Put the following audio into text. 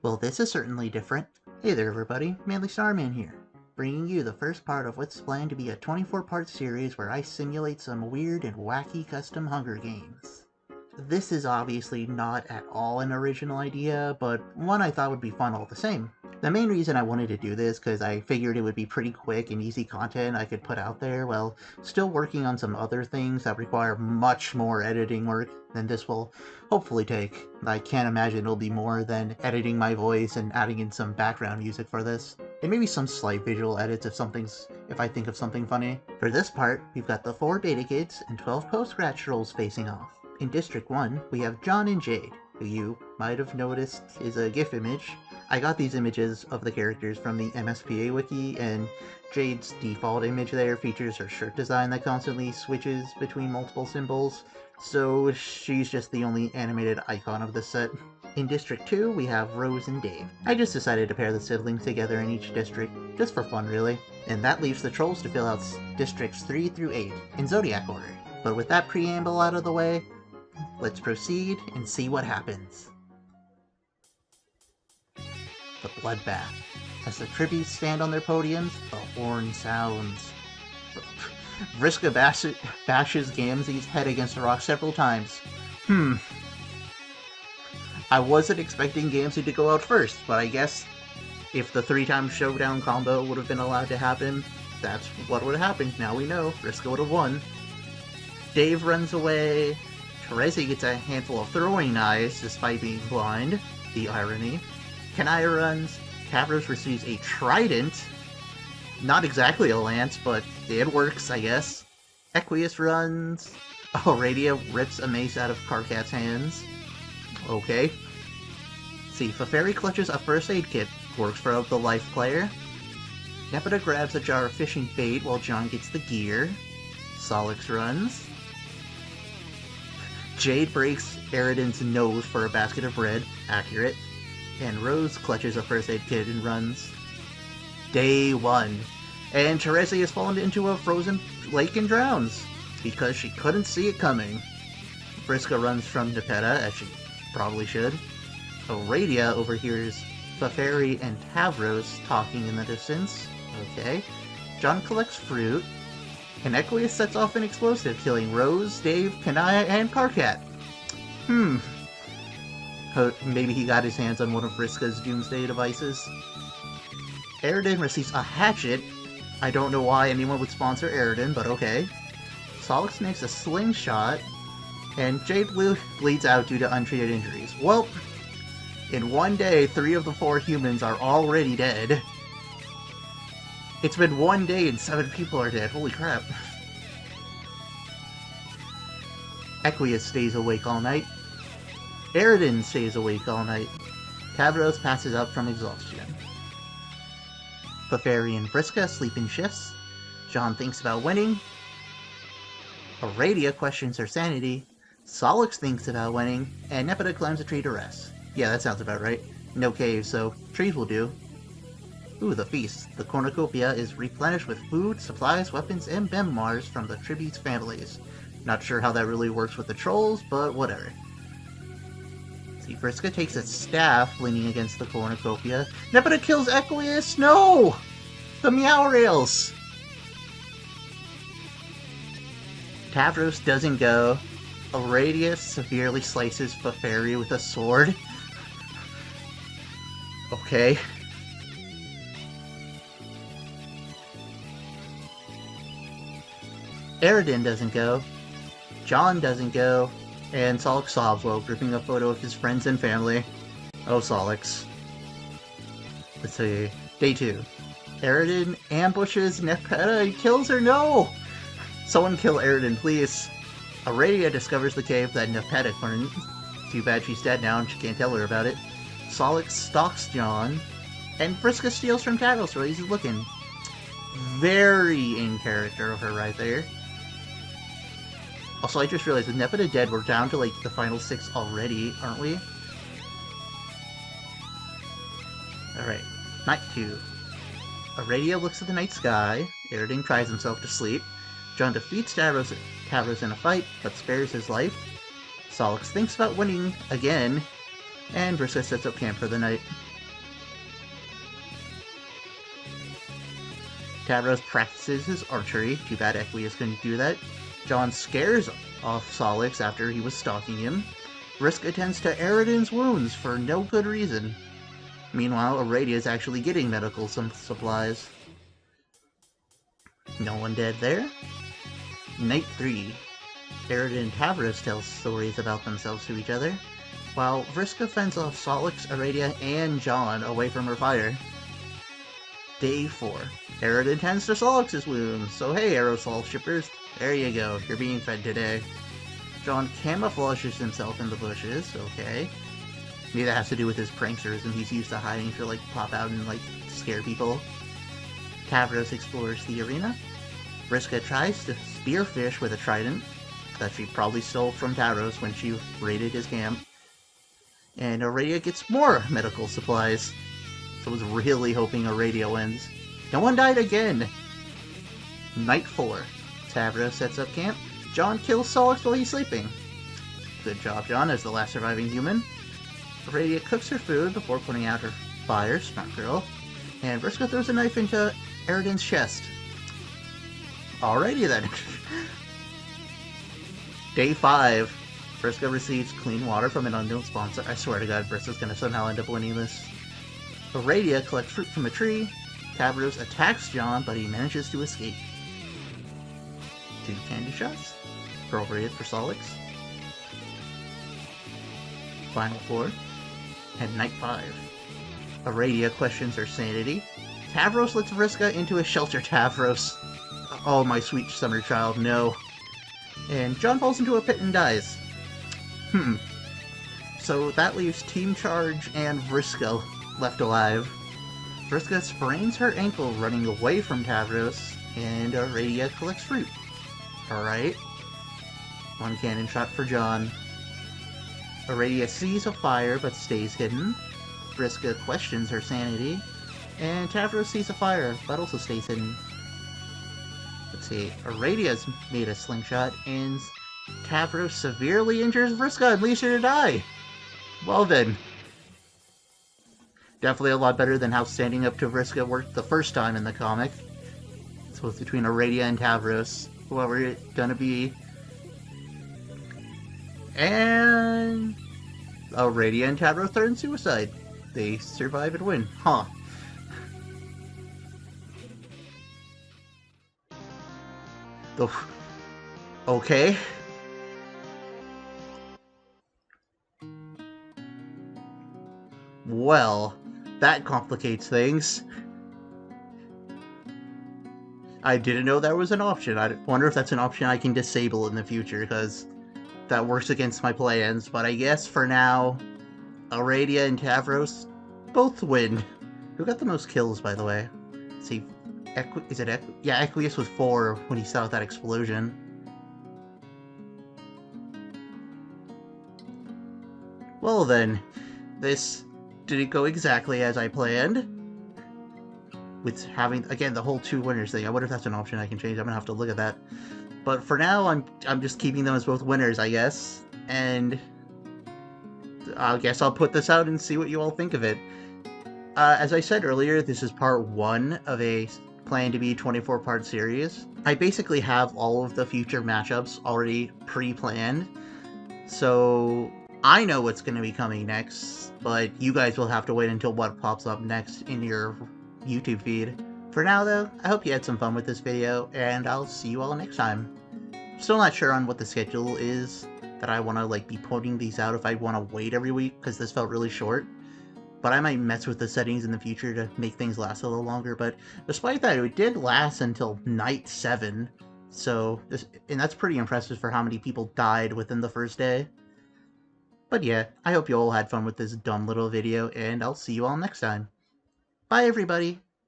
Well, this is certainly different. Hey there, everybody. Manly Starman here, bringing you the first part of what's planned to be a 24-part series where I simulate some weird and wacky custom Hunger Games. This is obviously not at all an original idea, but one I thought would be fun all the same. The main reason I wanted to do this because I figured it would be pretty quick and easy content I could put out there while still working on some other things that require much more editing work than this will hopefully take. I can't imagine it'll be more than editing my voice and adding in some background music for this. And maybe some slight visual edits if I think of something funny. For this part, we've got the 4 beta kids and 12 post-scratch trolls facing off. In District 1, we have John and Jade, who you might have noticed is a GIF image. I got these images of the characters from the MSPA wiki, and Jade's default image there features her shirt design that constantly switches between multiple symbols, so she's just the only animated icon of this set. In District 2, we have Rose and Dave. I just decided to pair the siblings together in each district, just for fun really. And that leaves the trolls to fill out Districts 3 through 8, in Zodiac order. But with that preamble out of the way, let's proceed and see what happens. The bloodbath. As the tributes stand on their podiums, the horn sounds. Vriska bashes Gamzee's head against a rock several times. I wasn't expecting Gamzee to go out first, but I guess if the 3-time showdown combo would have been allowed to happen, that's what would have happened. Now we know. Vriska would have won. Dave runs away. Terezi gets a handful of throwing knives despite being blind. The irony. Kanaya runs. Tavros receives a trident. Not exactly a lance, but it works, I guess. Equius runs. Aurelia rips a mace out of Karkat's hands. Okay. See, Fanfare clutches a first aid kit. Works for the life player. Nepeta grabs a jar of fishing bait while John gets the gear. Solix runs. Jade breaks Eridan's nose for a basket of bread. Accurate. And Rose clutches a first aid kit and runs. Day 1. And Terezi has fallen into a frozen lake and drowns, because she couldn't see it coming. Vriska runs from Nepeta, as she probably should. Aurelia overhears Fanfare and Tavros talking in the distance. Okay. John collects fruit. And Equius sets off an explosive, killing Rose, Dave, Kanaya, and Karkat. Maybe he got his hands on one of Vriska's doomsday devices. Eridan receives a hatchet. I don't know why anyone would sponsor Eridan, but okay. Solix makes a slingshot, and Jade bleeds out due to untreated injuries. Well, in one day, 3 of the 4 humans are already dead. It's been 1 day and 7 people are dead. Holy crap. Equius stays awake all night. Eridan stays awake all night. Tavros passes out from exhaustion. Fanfare and Vriska sleep in shifts. John thinks about winning. Aurelia questions her sanity. Solix thinks about winning. And Nepeta climbs a tree to rest. Yeah, that sounds about right. No caves, so trees will do. Ooh, the feast. The cornucopia is replenished with food, supplies, weapons, and memoirs from the tribute's families. Not sure how that really works with the trolls, but whatever. See, Vriska takes a staff leaning against the cornucopia. Nepeta kills Equius! No! The Meow Rails! Tavros doesn't go. Aurelia severely slices Fanfare with a sword. Okay. Eridan doesn't go. John doesn't go. And Solix sobs while gripping a photo of his friends and family. Oh, Solix. Let's see. Day 2. Eridan ambushes Nepeta and kills her. No! Someone kill Eridan, please. Aurelia discovers the cave that Nepeta couldn't. Too bad she's dead now and she can't tell her about it. Solix stalks John. And Vriska steals from Tavros while he's looking. Very in character of her right there. Also, I just realized with Nepeta dead, we're down to like the final 6 already, aren't we? Alright, night 2. Aurelia looks at the night sky. Eridan cries himself to sleep. John defeats Tavros in a fight, but spares his life. Solix thinks about winning again. and Vriska sets up camp for the night. Tavros practices his archery. Too bad Equius couldn't do that. John scares off Solix after he was stalking him. Vriska attends to Eridan's wounds for no good reason. Meanwhile, Aradia is actually getting medical supplies. No one dead there? Night 3. Eridan and Tavros tell stories about themselves to each other, while Vriska fends off Solix, Aradia, and John away from her fire. Day 4. Eridan tends to Solix's wounds, so hey aerosol shippers, there you go, you're being fed today. John camouflages himself in the bushes, okay. Maybe that has to do with his pranksterism, he's used to hiding to like pop out and like scare people. Tavros explores the arena. Vriska tries to spearfish with a trident that she probably stole from Tavros when she raided his camp. And Aradia gets more medical supplies. So I was really hoping Aradia wins. No one died again! Night 4. Tavros sets up camp. John kills Solix while he's sleeping. Good job, John, as the last surviving human. Aradia cooks her food before putting out her fire, smart girl. And Vriska throws a knife into Eridan's chest. Alrighty then. Day 5. Vriska receives clean water from an unknown sponsor. I swear to God, Vriska's gonna somehow end up winning this. Aradia collects fruit from a tree. Tavros attacks John, but he manages to escape. 2 candy shots. Appropriate for Solix. Final 4. And Night 5. Aradia questions her sanity. Tavros lets Vriska into a shelter. Tavros. Oh, my sweet summer child, no. And John falls into a pit and dies. So that leaves Team Charge and Vriska left alive. Vriska sprains her ankle running away from Tavros, and Aradia collects fruit. Alright. 1 cannon shot for John. Aradia sees a fire but stays hidden. Vriska questions her sanity. And Tavros sees a fire but also stays hidden. Let's see. Aradia's made a slingshot, and Tavros severely injures Vriska and leaves her to die. Well then. Definitely a lot better than how standing up to Vriska worked the first time in the comic. So it's between Aradia and Tavros. Whoever it's gonna be. And Aradia and Tavros threaten suicide. They survive and win. Huh. Okay. Well, that complicates things. I didn't know there was an option. I wonder if that's an option I can disable in the future, because that works against my plans. But I guess for now, Aradia and Tavros both win. Who got the most kills, by the way? Let's see. Yeah, Equius was 4 when he saw that explosion. Well then, this didn't go exactly as I planned. With having, again, the whole 2 winners thing. I wonder if that's an option I can change. I'm gonna have to look at that. But for now, I'm just keeping them as both winners, I guess. And I guess I'll put this out and see what you all think of it. As I said earlier, this is part 1 of a planned to be 24-part series. I basically have all of the future matchups already pre-planned. So I know what's going to be coming next, but you guys will have to wait until what pops up next in your YouTube feed. For now though, I hope you had some fun with this video, and I'll see you all next time. Still not sure on what the schedule is that I want to be putting these out, if I want to wait every week, because this felt really short. But I might mess with the settings in the future to make things last a little longer, but despite that, it did last until night 7. So, and that's pretty impressive for how many people died within the first day. But yeah, I hope you all had fun with this dumb little video, and I'll see you all next time. Bye everybody!